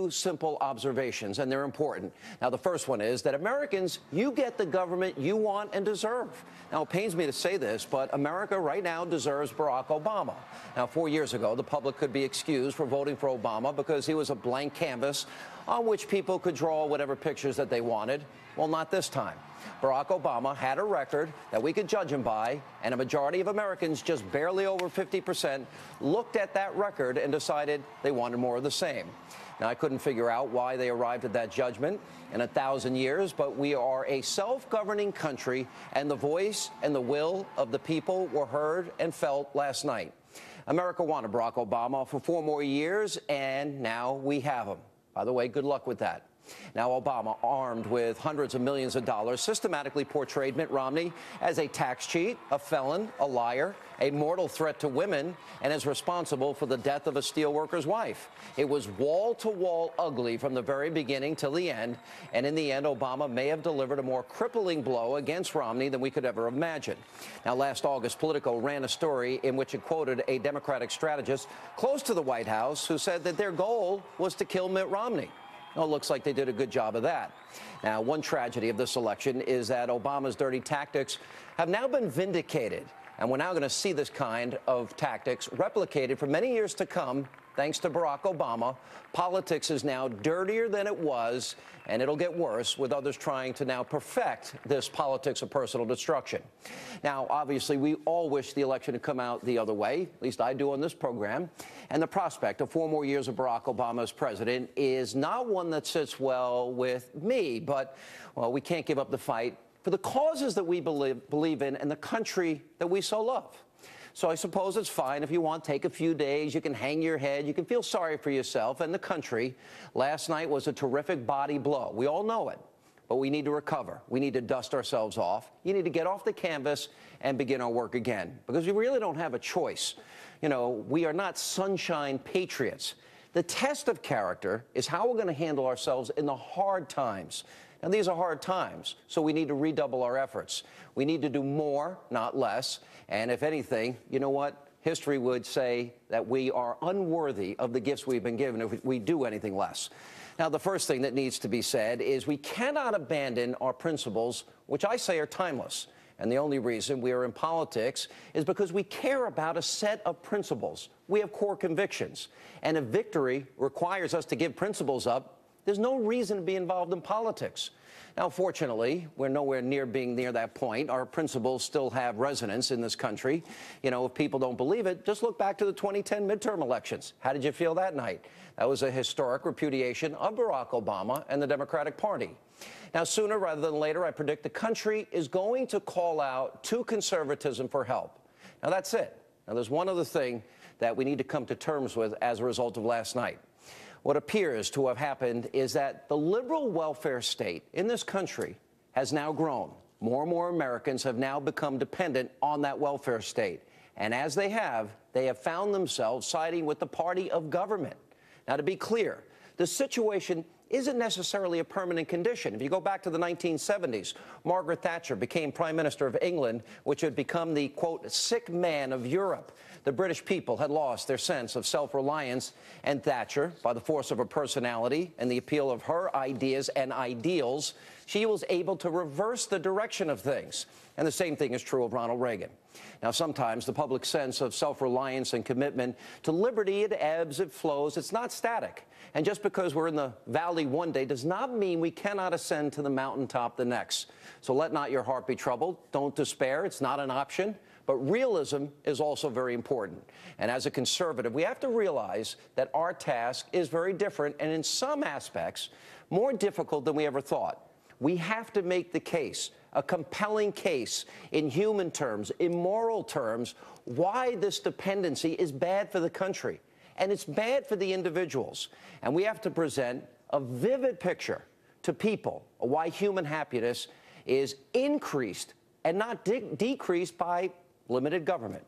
Two simple observations, and they're important. Now, the first one is that Americans, you get the government you want and deserve. Now, it pains me to say this, but America right now deserves Barack Obama. Now, 4 years ago, the public could be excused for voting for Obama because he was a blank canvas on which people could draw whatever pictures that they wanted. Well, not this time. Barack Obama had a record that we could judge him by, and a majority of Americans, just barely over 50%, looked at that record and decided they wanted more of the same. Now, I couldn't figure out why they arrived at that judgment in 1,000 years, but we are a self-governing country, and the voice and the will of the people were heard and felt last night. America wanted Barack Obama for 4 more years, and now we have him. By the way, good luck with that. Now, Obama, armed with hundreds of millions of dollars, systematically portrayed Mitt Romney as a tax cheat, a felon, a liar, a mortal threat to women, and is responsible for the death of a steelworker's wife. It was wall-to-wall ugly from the very beginning till the end, and in the end, Obama may have delivered a more crippling blow against Romney than we could ever imagine. Now, last August, Politico ran a story in which it quoted a Democratic strategist close to the White House who said that their goal was to kill Mitt Romney. Well, it looks like they did a good job of that. Now, one tragedy of this election is that Obama's dirty tactics have now been vindicated, and we're now going to see this kind of tactics replicated for many years to come. Thanks to Barack Obama, politics is now dirtier than it was, and it'll get worse with others trying to now perfect this politics of personal destruction. Now, obviously, we all wish the election had come out the other way, at least I do on this program, and the prospect of 4 more years of Barack Obama as president is not one that sits well with me, but, well, we can't give up the fight for the causes that we believe in and the country that we so love. So I suppose it's fine if you want, take a few days, you can hang your head, you can feel sorry for yourself and the country. Last night was a terrific body blow. We all know it, but we need to recover. We need to dust ourselves off. You need to get off the canvas and begin our work again, because we really don't have a choice. You know, we are not sunshine patriots. The test of character is how we're going to handle ourselves in the hard times. And these are hard times, so we need to redouble our efforts. We need to do more, not less. And if anything, you know what? History would say that we are unworthy of the gifts we've been given if we do anything less. Now, the first thing that needs to be said is we cannot abandon our principles, which I say are timeless. And the only reason we are in politics is because we care about a set of principles. We have core convictions. And if victory requires us to give principles up, there's no reason to be involved in politics. Now, fortunately, we're nowhere near being near that point. Our principles still have resonance in this country. You know, if people don't believe it, just look back to the 2010 midterm elections. How did you feel that night? That was a historic repudiation of Barack Obama and the Democratic Party. Now, sooner rather than later, I predict the country is going to call out to conservatism for help. Now, that's it. Now, there's one other thing that we need to come to terms with as a result of last night. What appears to have happened is that the liberal welfare state in this country has now grown. More and more Americans have now become dependent on that welfare state. And as they have found themselves siding with the party of government. Now, to be clear, the situation isn't necessarily a permanent condition. If you go back to the 1970s, Margaret Thatcher became Prime Minister of England, which had become the, quote, sick man of Europe. The British people had lost their sense of self-reliance, and Thatcher, by the force of her personality and the appeal of her ideas and ideals, she was able to reverse the direction of things. And the same thing is true of Ronald Reagan. Now, sometimes the public sense of self-reliance and commitment to liberty, it ebbs, it flows, it's not static. And just because we're in the valley one day does not mean we cannot ascend to the mountaintop the next. So let not your heart be troubled. Don't despair. It's not an option. But realism is also very important. And as a conservative, we have to realize that our task is very different and in some aspects more difficult than we ever thought. We have to make the case, a compelling case in human terms, in moral terms, why this dependency is bad for the country. And it's bad for the individuals. And we have to present a vivid picture to people of why human happiness is increased and not decreased by limited government.